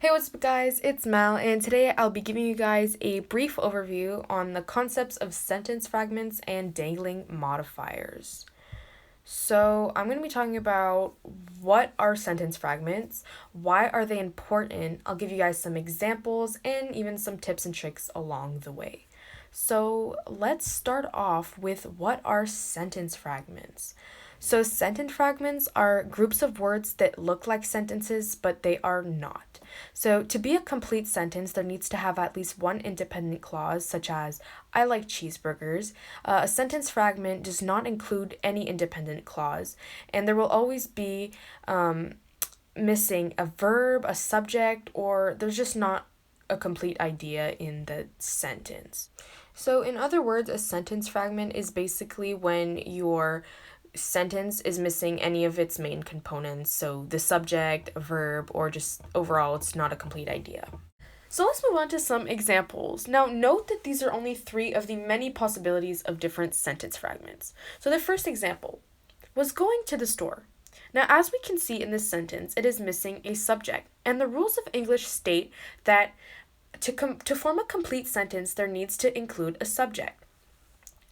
Hey, what's up, guys? It's Mel, and today I'll be giving you guys a brief overview on the concepts of sentence fragments and dangling modifiers. So, I'm going to be talking about what are sentence fragments, why are they important. I'll give you guys some examples and even some tips and tricks along the way. So, let's start off with what are sentence fragments. So, sentence fragments are groups of words that look like sentences, but they are not. So, to be a complete sentence, there needs to have at least one independent clause, such as, I like cheeseburgers. A sentence fragment does not include any independent clause, and there will always be missing a verb, a subject, or there's just not a complete idea in the sentence. So, in other words, a sentence fragment is basically when your sentence is missing any of its main components, so the subject, a verb, or just overall it's not a complete idea. So let's move on to some examples. Now note that these are only 3 of the many possibilities of different sentence fragments. So the first example was going to the store. Now as we can see in this sentence, it is missing a subject, and the rules of English state that to form a complete sentence there needs to include a subject.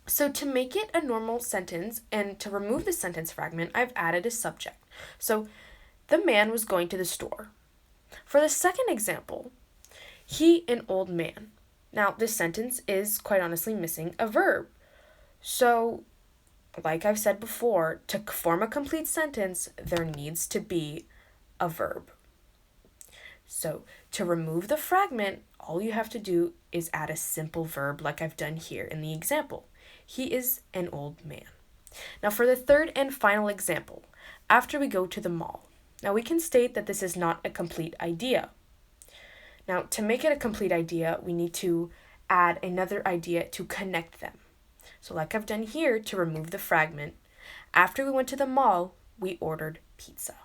So to make it a normal sentence and to remove the sentence fragment, I've added a subject. So the man was going to the store. For the second example, he, an old man. Now this sentence is quite honestly missing a verb. So like I've said before, to form a complete sentence, there needs to be a verb. So to remove the fragment, all you have to do is add a simple verb like I've done here in the example. He is an old man. Now for the third and final example, after we go to the mall. Now we can state that this is not a complete idea. Now to make it a complete idea, we need to add another idea to connect them. So like I've done here to remove the fragment, after we went to the mall, we ordered pizza.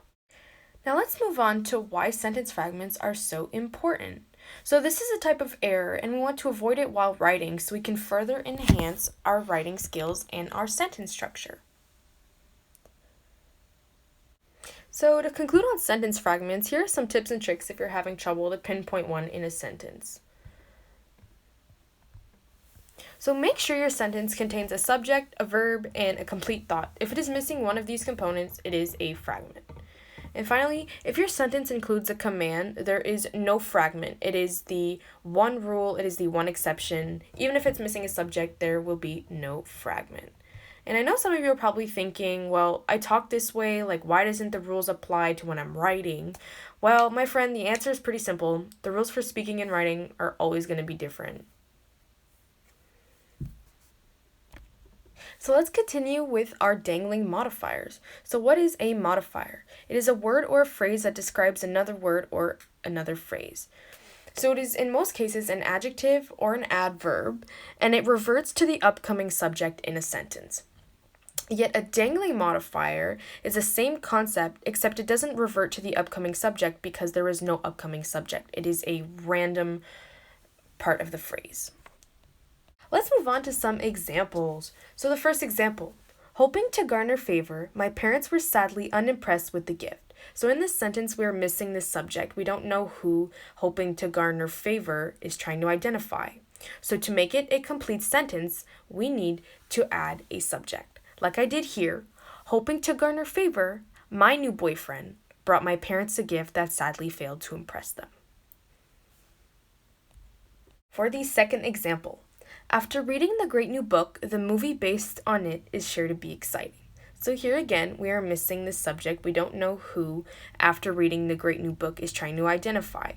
Now let's move on to why sentence fragments are so important. So this is a type of error and we want to avoid it while writing so we can further enhance our writing skills and our sentence structure. So to conclude on sentence fragments, here are some tips and tricks if you're having trouble to pinpoint one in a sentence. So make sure your sentence contains a subject, a verb, and a complete thought. If it is missing one of these components, it is a fragment. And finally, if your sentence includes a command, there is no fragment. It is the one rule, it is the one exception. Even if it's missing a subject, there will be no fragment. And I know some of you are probably thinking, well, I talk this way, like why doesn't the rules apply to when I'm writing? Well, my friend, the answer is pretty simple. The rules for speaking and writing are always going to be different. So let's continue with our dangling modifiers. So what is a modifier? It is a word or a phrase that describes another word or another phrase. So it is in most cases an adjective or an adverb, and it reverts to the upcoming subject in a sentence. Yet a dangling modifier is the same concept, except it doesn't revert to the upcoming subject because there is no upcoming subject. It is a random part of the phrase. Let's move on to some examples. So the first example, hoping to garner favor, my parents were sadly unimpressed with the gift. So in this sentence, we're missing the subject. We don't know who hoping to garner favor is trying to identify. So to make it a complete sentence, we need to add a subject. Like I did here, hoping to garner favor, my new boyfriend brought my parents a gift that sadly failed to impress them. For the second example, after reading the great new book, the movie based on it is sure to be exciting. So here again, we are missing the subject. We don't know who, after reading the great new book, is trying to identify.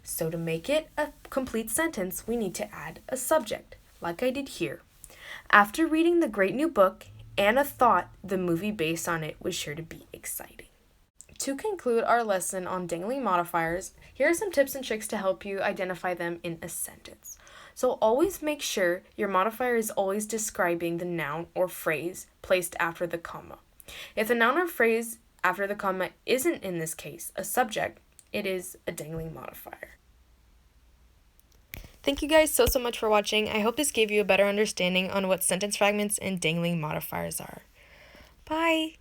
So to make it a complete sentence, we need to add a subject, like I did here. After reading the great new book, Anna thought the movie based on it was sure to be exciting. To conclude our lesson on dangling modifiers, here are some tips and tricks to help you identify them in a sentence. So always make sure your modifier is always describing the noun or phrase placed after the comma. If the noun or phrase after the comma isn't in this case a subject, it is a dangling modifier. Thank you guys so much for watching. I hope this gave you a better understanding on what sentence fragments and dangling modifiers are. Bye!